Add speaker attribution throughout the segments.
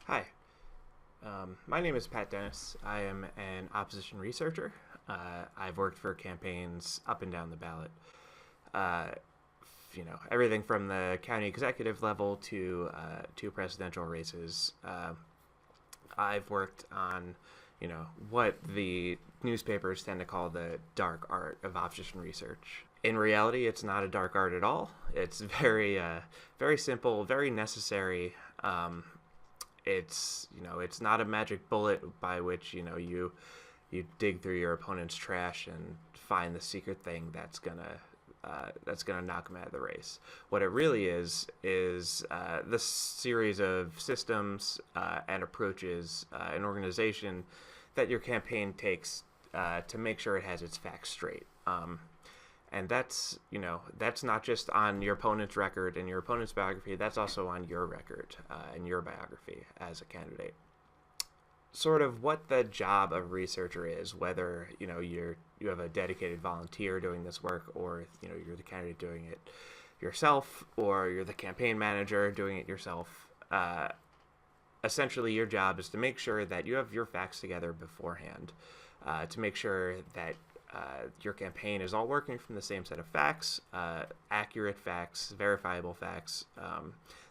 Speaker 1: Hi, my name is Pat Dennis. I am an opposition researcher. I've worked for campaigns up and down the ballot. Uh, Everything from the county executive level to presidential races. I've worked on, what the newspapers tend to call the dark art of opposition research. In reality, it's not a dark art at all. It's very simple, very necessary. It's not a magic bullet by which you dig through your opponent's trash and find the secret thing that's gonna knock them out of the race. What it really is this series of systems and approaches, an organization that your campaign takes to make sure it has its facts straight. And that's not just on your opponent's record and your opponent's biography. That's also on your record and your biography as a candidate. Sort of what the job of a researcher is, whether you have a dedicated volunteer doing this work, or you're the candidate doing it yourself, or you're the campaign manager doing it yourself. Essentially, your job is to make sure that you have your facts together beforehand, to make sure that your campaign is all working from the same set of facts, accurate facts, verifiable facts.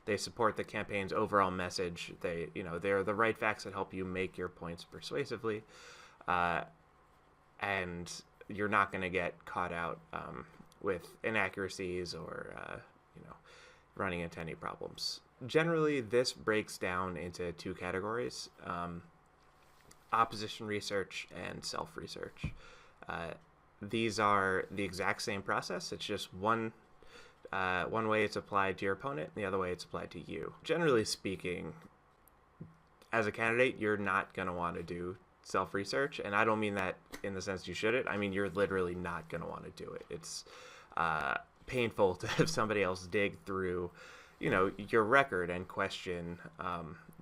Speaker 1: They support the campaign's overall message. They're the right facts that help you make your points persuasively, and you're not going to get caught out with inaccuracies or running into any problems. Generally, this breaks down into two categories: opposition research and self-research. These are the exact same process. It's just one way it's applied to your opponent, and the other way it's applied to you. Generally speaking, as a candidate, you're not going to want to do self-research, and I don't mean that in the sense you shouldn't. I mean you're literally not going to want to do it. It's painful to have somebody else dig through, your record and question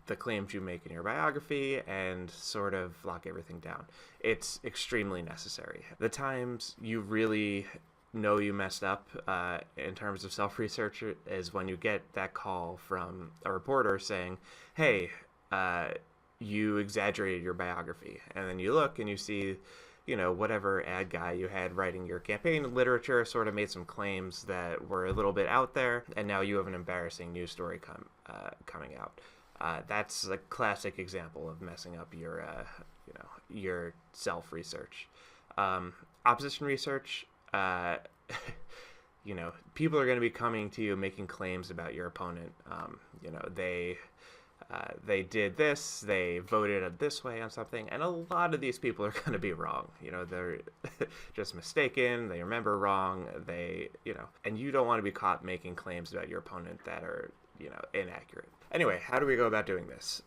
Speaker 1: the claims you make in your biography and sort of lock everything down. It's extremely necessary. The times you really know you messed up in terms of self-research is when you get that call from a reporter saying, hey, you exaggerated your biography. And then you look and you see, whatever ad guy you had writing your campaign literature sort of made some claims that were a little bit out there, and now you have an embarrassing news story coming out. That's a classic example of messing up your self-research. Opposition research, people are going to be coming to you making claims about your opponent. They did this, they voted this way on something, and a lot of these people are going to be wrong. They're just mistaken, they remember wrong, and you don't want to be caught making claims about your opponent that are, inaccurate. Anyway, how do we go about doing this?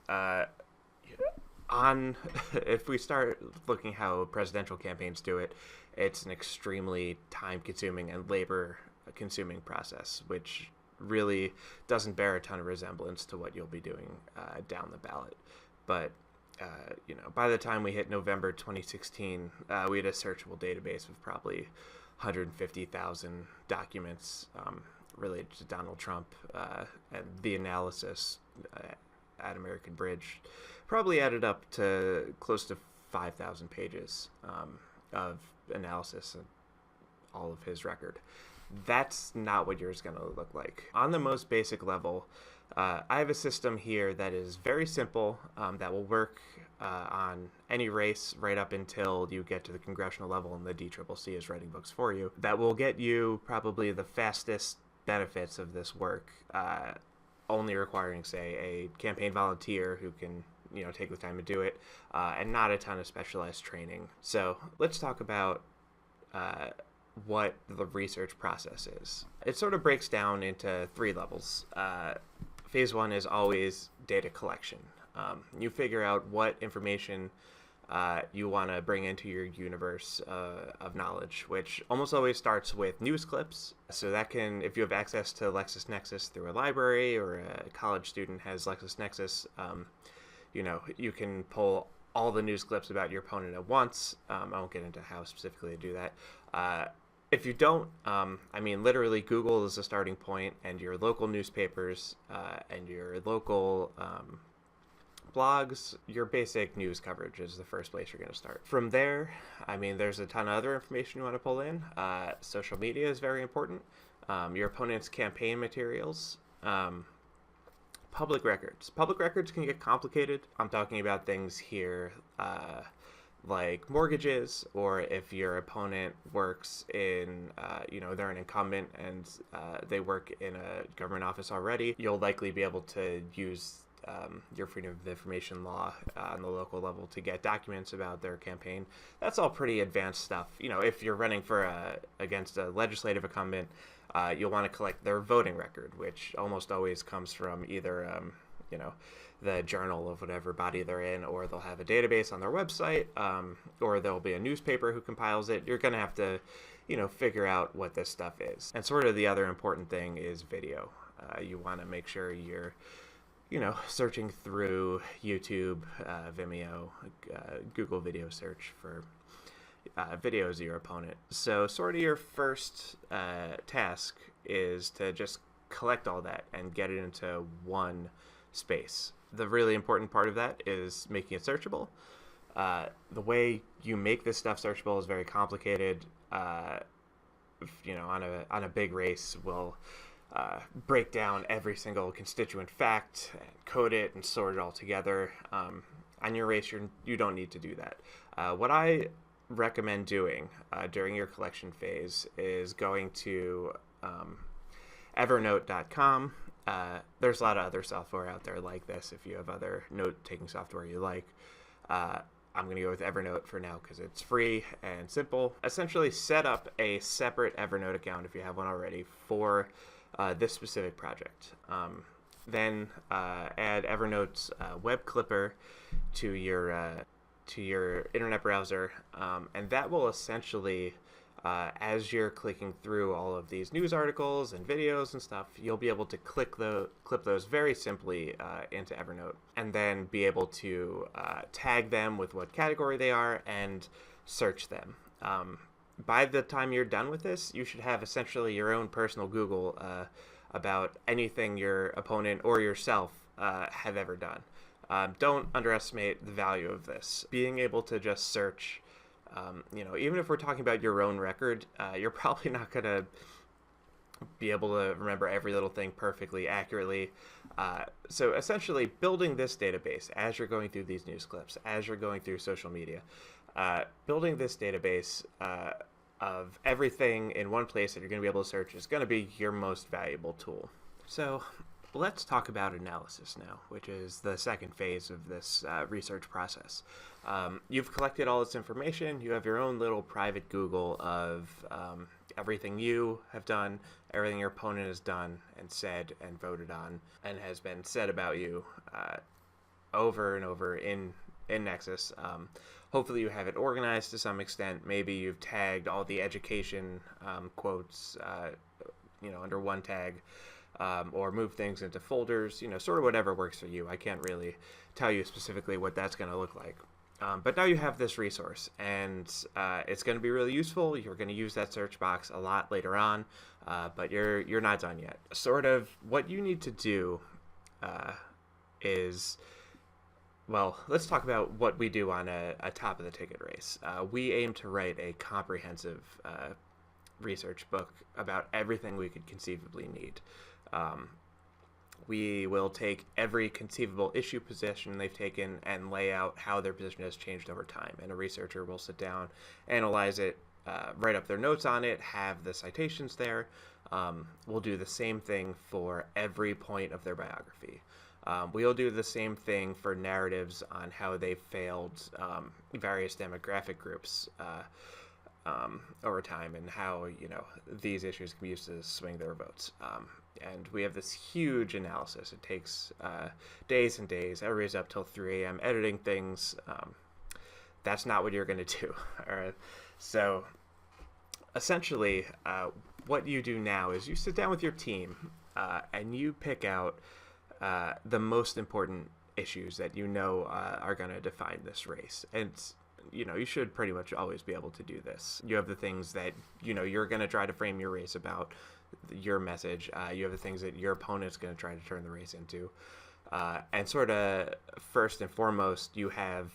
Speaker 1: If we start looking how presidential campaigns do it, it's an extremely time-consuming and labor-consuming process, which really doesn't bear a ton of resemblance to what you'll be doing down the ballot. But by the time we hit November 2016, we had a searchable database of probably 150,000 documents related to Donald Trump, and the analysis at American Bridge probably added up to close to 5,000 pages of analysis and all of his record. That's not what yours is going to look like. On the most basic level, I have a system here that is very simple, that will work on any race right up until you get to the congressional level and the DCCC is writing books for you. That will get you probably the fastest benefits of this work, only requiring, say, a campaign volunteer who can take the time to do it, and not a ton of specialized training. So let's talk about what the research process is. It sort of breaks down into three levels. Phase one is always data collection. You figure out what information you want to bring into your universe of knowledge, which almost always starts with news clips. So that can, if you have access to LexisNexis through a library, or a college student has LexisNexis, you can pull all the news clips about your opponent at once. I won't get into how specifically to do that. If you don't, literally Google is a starting point, and your local newspapers and your local Blogs, your basic news coverage is the first place you're going to start. From there, I mean, there's a ton of other information you want to pull in. Social media is very important. Your opponent's campaign materials. Public records. Public records can get complicated. I'm talking about things here like mortgages, or if your opponent works in, they're an incumbent and they work in a government office already, you'll likely be able to use your freedom of information law on the local level to get documents about their campaign. That's all pretty advanced stuff. If you're running against a legislative incumbent, you'll want to collect their voting record, which almost always comes from either, the journal of whatever body they're in, or they'll have a database on their website, or there'll be a newspaper who compiles it. You're going to have to, figure out what this stuff is. And sort of the other important thing is video. You want to make sure you're searching through YouTube, Vimeo, Google video search for videos of your opponent. So sort of your first task is to just collect all that and get it into one space. The really important part of that is making it searchable. The way you make this stuff searchable is very complicated. On a big race, we'll break down every single constituent fact and code it and sort it all together. On your race, you don't need to do that. What I recommend doing during your collection phase is going to evernote.com. There's a lot of other software out there like this if you have other note-taking software you like. I'm going to go with Evernote for now because it's free and simple. Essentially, set up a separate Evernote account if you have one already for this specific project. Then add Evernote's web clipper to your internet browser, and that will essentially, as you're clicking through all of these news articles and videos and stuff, you'll be able to clip those very simply into Evernote, and then be able to tag them with what category they are and search them. By the time you're done with this, you should have essentially your own personal Google about anything your opponent or yourself have ever done. Don't underestimate the value of this. Being able to just search, even if we're talking about your own record, you're probably not going to be able to remember every little thing perfectly, accurately. So essentially, building this database as you're going through these news clips, as you're going through social media, building this database of everything in one place that you're going to be able to search is going to be your most valuable tool. So let's talk about analysis now, which is the second phase of this research process. You've collected all this information. You have your own little private Google of everything you have done, everything your opponent has done and said and voted on and has been said about you over and over in Nexus. Hopefully you have it organized to some extent. Maybe you've tagged all the education quotes under one tag, or move things into folders, sort of whatever works for you. I can't really tell you specifically what that's going to look like. But now you have this resource, and it's going to be really useful. You're going to use that search box a lot later on, but you're not done yet. Sort of what you need to do is, well, let's talk about what we do on a top of the ticket race. We aim to write a comprehensive research book about everything we could conceivably need. We will take every conceivable issue position they've taken and lay out how their position has changed over time. And a researcher will sit down, analyze it, write up their notes on it, have the citations there. We'll do the same thing for every point of their biography. We'll do the same thing for narratives on how they failed various demographic groups over time, and how these issues can be used to swing their votes. And we have this huge analysis. It takes days and days. Everybody's up till 3 a.m. editing things. That's not what you're going to do. All right. So essentially, what you do now is you sit down with your team and you pick out the most important issues that are going to define this race. And you should pretty much always be able to do this. You have the things that you're going to try to frame your race about, your message. You have the things that your opponent's going to try to turn the race into. And sort of first and foremost, you have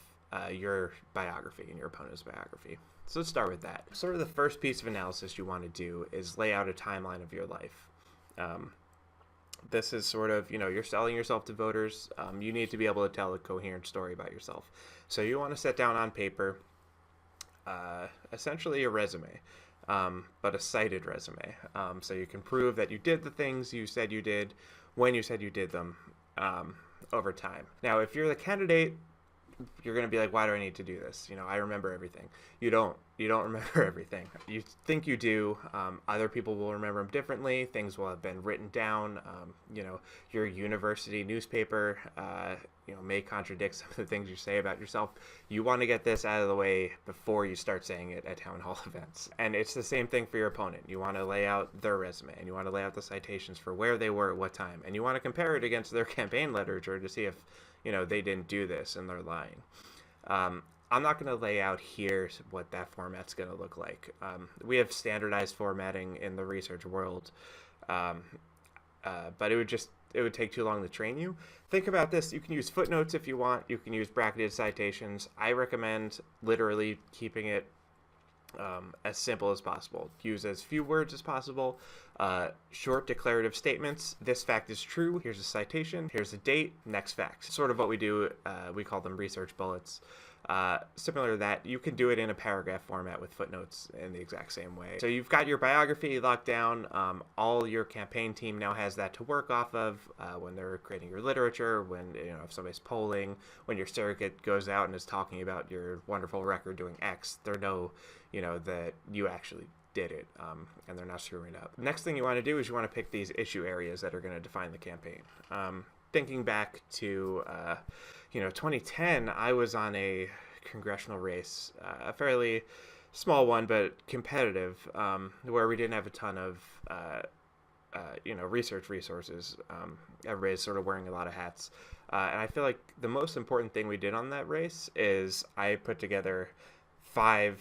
Speaker 1: your biography and your opponent's biography. So let's start with that. Sort of the first piece of analysis you want to do is lay out a timeline of your life. This is sort of, you're selling yourself to voters. You need to be able to tell a coherent story about yourself. So you want to set down on paper essentially a resume, but a cited resume. So you can prove that you did the things you said you did when you said you did them over time. Now, if you're the candidate, you're going to be like, why do I need to do this? I remember everything. You don't remember everything. You think you do. Other people will remember them differently. Things will have been written down. Your university newspaper, may contradict some of the things you say about yourself. You want to get this out of the way before you start saying it at town hall events. And it's the same thing for your opponent. You want to lay out their resume, and you want to lay out the citations for where they were at what time. And you want to compare it against their campaign literature to see if they didn't do this and they're lying. I'm not going to lay out here what that format's going to look like. We have standardized formatting in the research world, but it would take too long to train you. Think about this. You can use footnotes if you want. You can use bracketed citations. I recommend literally keeping it as simple as possible. Use as few words as possible. Short declarative statements. This fact is true. Here's a citation. Here's a date. Next fact. Sort of what we do. We call them research bullets. Similar to that, you can do it in a paragraph format with footnotes in the exact same way. So you've got your biography locked down. All your campaign team now has that to work off of when they're creating your literature, when if somebody's polling, when your surrogate goes out and is talking about your wonderful record doing X, they know that you actually did it, and they're not screwing up. Next thing you want to do is you want to pick these issue areas that are going to define the campaign. Thinking back to 2010, I was on a congressional race, a fairly small one but competitive, where we didn't have a ton of research resources. Everybody's sort of wearing a lot of hats, and I feel like the most important thing we did on that race is I put together five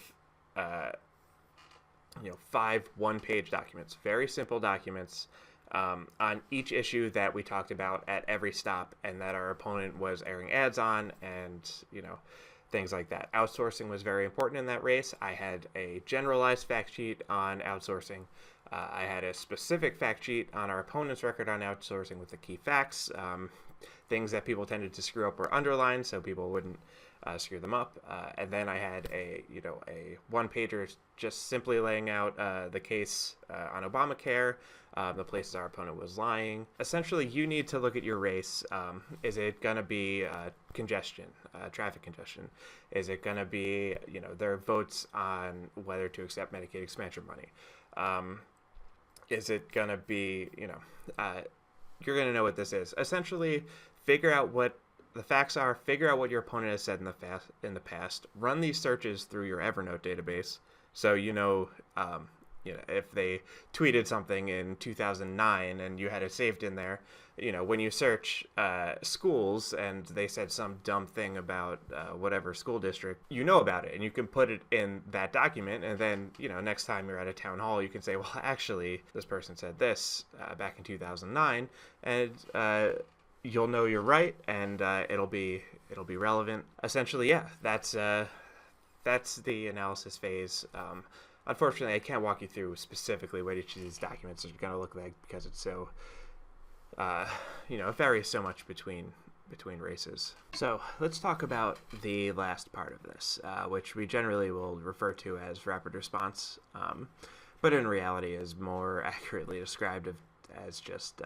Speaker 1: one-page documents, very simple documents, on each issue that we talked about at every stop and that our opponent was airing ads on, and things like that. Outsourcing was very important in that race. I had a generalized fact sheet on outsourcing. I had a specific fact sheet on our opponent's record on outsourcing with the key facts. Things that people tended to screw up were underlined so people wouldn't screw them up. And then I had a one-pager just simply laying out the case on Obamacare, the places our opponent was lying. Essentially, you need to look at your race. Is it going to be congestion, traffic congestion? Is it going to be, their votes on whether to accept Medicaid expansion money? Is it going to be, you're going to know what this is. Essentially, figure out what the facts are, figure out what your opponent has said in the past, run these searches through your Evernote database so if they tweeted something in 2009 and you had it saved in there, when you search schools and they said some dumb thing about whatever school district, about it and you can put it in that document, and then next time you're at a town hall you can say, well, actually this person said this back in 2009, and you'll know you're right, and it'll be relevant. Essentially, yeah, that's the analysis phase. Unfortunately, I can't walk you through specifically what each of these documents are going to look like because it's so, it varies so much between races. So let's talk about the last part of this, which we generally will refer to as rapid response, but in reality is more accurately described as just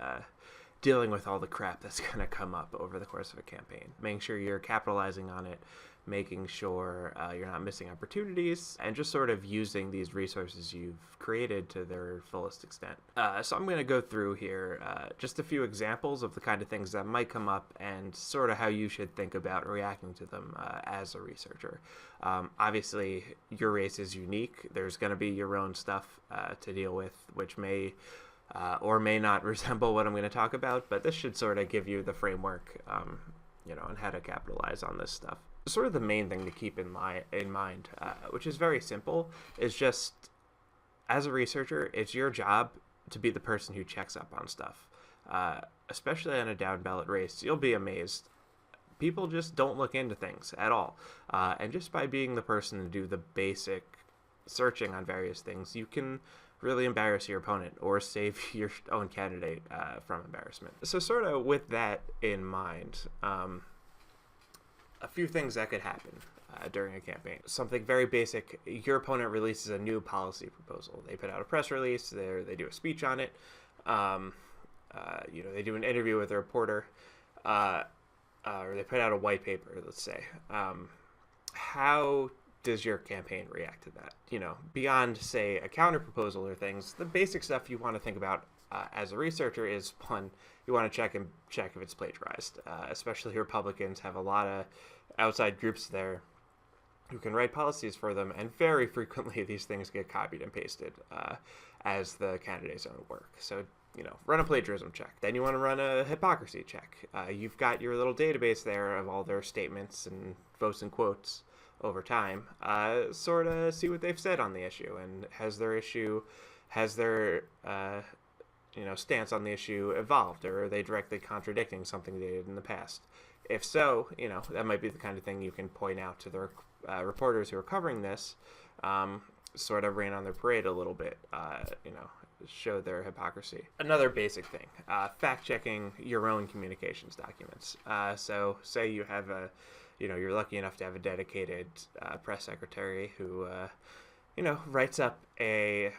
Speaker 1: dealing with all the crap that's going to come up over the course of a campaign, making sure you're capitalizing on it, making sure you're not missing opportunities, and just sort of using these resources you've created to their fullest extent. So I'm going to go through here just a few examples of the kind of things that might come up and sort of how you should think about reacting to them as a researcher. Obviously, your race is unique. There's going to be your own stuff to deal with, which may or may not resemble what I'm going to talk about, but this should sort of give you the framework, on how to capitalize on this stuff. Sort of the main thing to keep in mind, which is very simple, is just, as a researcher, it's your job to be the person who checks up on stuff. especially on a down ballot race, you'll be amazed. People just don't look into things at all. And just by being the person to do the basic searching on various things, you can really embarrass your opponent or save your own candidate from embarrassment. So sort of with that in mind, a few things that could happen during a campaign. Something very basic: your opponent releases a new policy proposal. They put out a press release, they do a speech on it, they do an interview with a reporter, or they put out a white paper, let's say. How does your campaign react to that? Beyond, say, a counter proposal or things, the basic stuff you want to think about as a researcher is, one, you want to check if it's plagiarized. Especially Republicans have a lot of outside groups there who can write policies for them, and very frequently these things get copied and pasted as the candidate's own work. So, run a plagiarism check. Then you want to run a hypocrisy check. You've got your little database there of all their statements and votes and quotes over time. Sort of see what they've said on the issue, and has their stance on the issue evolved, or are they directly contradicting something they did in the past? If so, that might be the kind of thing you can point out to the reporters who are covering this, sort of rain on their parade a little bit, show their hypocrisy. Another basic thing, fact-checking your own communications documents. So say you have you're lucky enough to have a dedicated press secretary who, writes up a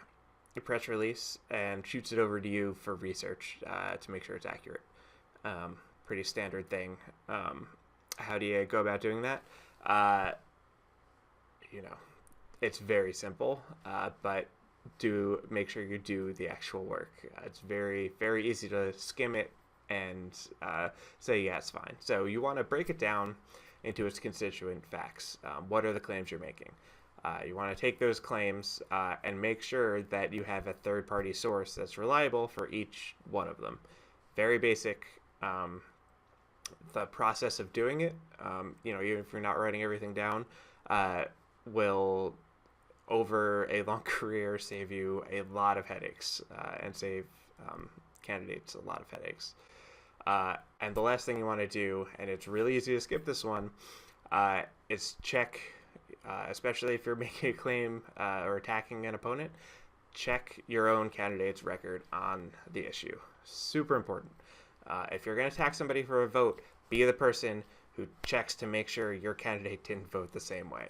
Speaker 1: press release and shoots it over to you for research to make sure it's accurate. Pretty standard thing. How do you go about doing that? It's very simple, but do make sure you do the actual work. It's very, very easy to skim it and say, yeah, it's fine. So you want to break it down into its constituent facts. What are the claims you're making? You want to take those claims and make sure that you have a third-party source that's reliable for each one of them. Very basic. The process of doing it, even if you're not writing everything down, will, over a long career, save you a lot of headaches and save candidates a lot of headaches. And the last thing you want to do, and it's really easy to skip this one, is check, especially if you're making a claim or attacking an opponent, check your own candidate's record on the issue. Super important. If you're going to attack somebody for a vote, be the person who checks to make sure your candidate didn't vote the same way.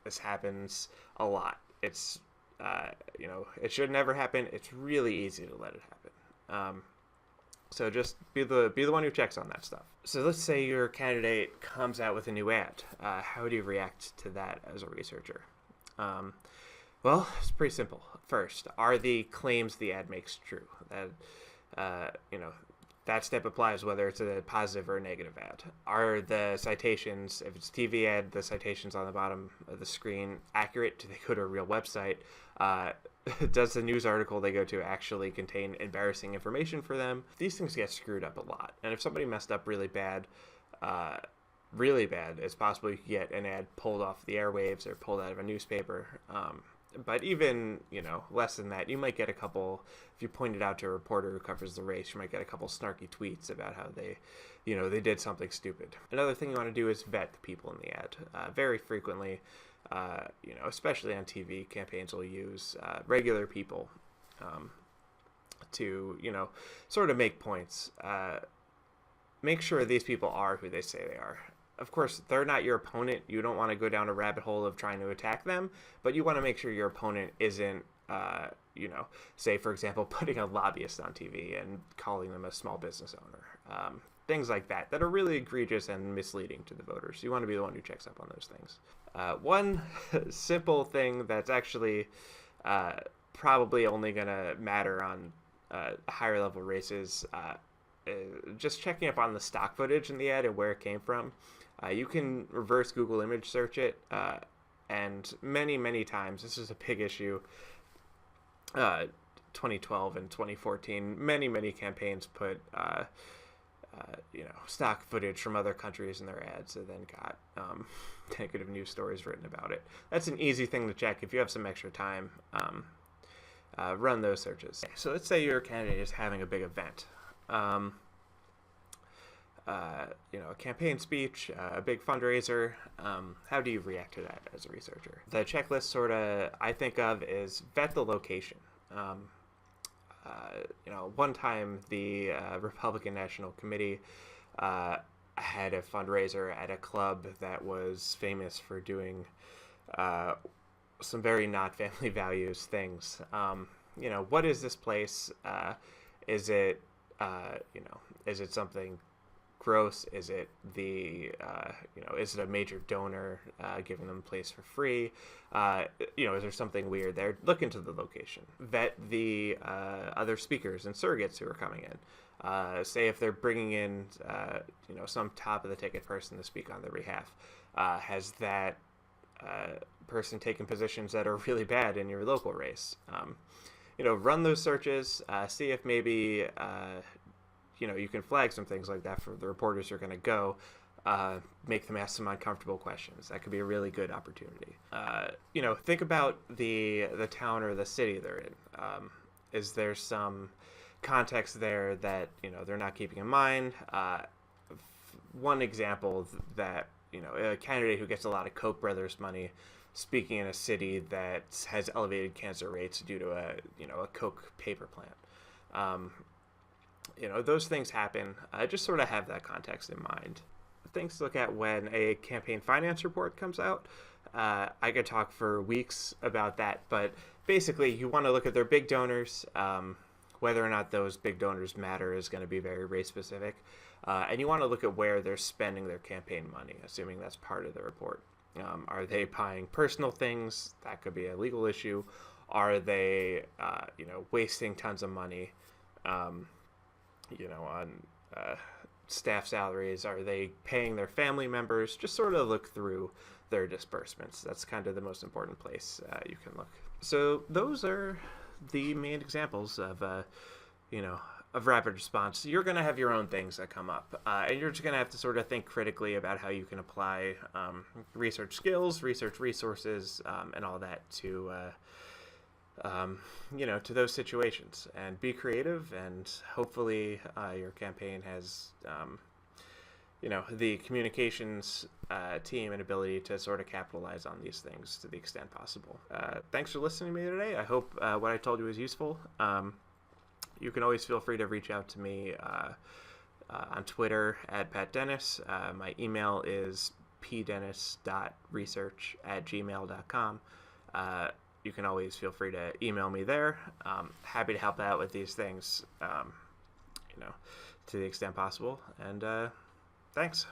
Speaker 1: This happens a lot. It's, it should never happen. It's really easy to let it happen. So just be the one who checks on that stuff. So let's say your candidate comes out with a new ad. How do you react to that as a researcher? Well, it's pretty simple. First, are the claims the ad makes true? That step applies whether it's a positive or a negative ad. Are the citations, if it's a TV ad, the citations on the bottom of the screen accurate? Do they go to a real website? Does the news article they go to actually contain embarrassing information for them? These things get screwed up a lot. And if somebody messed up really bad, it's possible you could get an ad pulled off the airwaves or pulled out of a newspaper. But even, less than that, you might get a couple, if you point it out to a reporter who covers the race, you might get a couple snarky tweets about how they did something stupid. Another thing you want to do is vet the people in the ad. Very frequently, especially on TV, campaigns will use regular people to, sort of make points. Make sure these people are who they say they are. Of course, they're not your opponent. You don't want to go down a rabbit hole of trying to attack them, but you want to make sure your opponent isn't, say, for example, putting a lobbyist on TV and calling them a small business owner. Things like that are really egregious and misleading to the voters. You want to be the one who checks up on those things. One simple thing that's actually probably only going to matter on higher level races, just checking up on the stock footage in the ad and where it came from. You can reverse Google image search it, and many, many times, this is a big issue, 2012 and 2014, many campaigns put, stock footage from other countries in their ads and then got negative news stories written about it. That's an easy thing to check. If you have some extra time, run those searches. So let's say your candidate is having a big event. a campaign speech, a big fundraiser. How do you react to that as a researcher? The checklist sort of I think of is vet the location. One time the Republican National Committee had a fundraiser at a club that was famous for doing some very not family values things. What is this place? Is it, is it something gross? Is it is it a major donor giving them a place for free? Is there something weird there? Look into the location. Vet the other speakers and surrogates who are coming in. Say if they're bringing in, some top of the ticket person to speak on their behalf. Has that person taken positions that are really bad in your local race? Run those searches, see if maybe, you can flag some things like that for the reporters who are going to go, make them ask some uncomfortable questions. That could be a really good opportunity. Think about the town or the city they're in. Is there some context there that, they're not keeping in mind? One example that, a candidate who gets a lot of Koch brothers money speaking in a city that has elevated cancer rates due to a Koch paper plant. Those things happen. Just sort of have that context in mind. Things to look at when a campaign finance report comes out. I could talk for weeks about that, but basically you want to look at their big donors. Whether or not those big donors matter is going to be very race specific. And you want to look at where they're spending their campaign money, assuming that's part of the report. Are they buying personal things? That could be a legal issue. Are they, wasting tons of money, on staff salaries? Are they paying their family members? Just sort of look through their disbursements. That's kind of the most important place you can look. So those are the main examples of, of rapid response. You're going to have your own things that come up, and you're just going to have to sort of think critically about how you can apply research skills, research resources, and all that to, to those situations, and be creative. And hopefully your campaign has, the communications team and ability to sort of capitalize on these things to the extent possible. Thanks for listening to me today. I hope what I told you was useful. You can always feel free to reach out to me on Twitter at Pat Dennis. My email is pdennis.research@gmail.com. You can always feel free to email me there. Happy to help out with these things, to the extent possible. And thanks.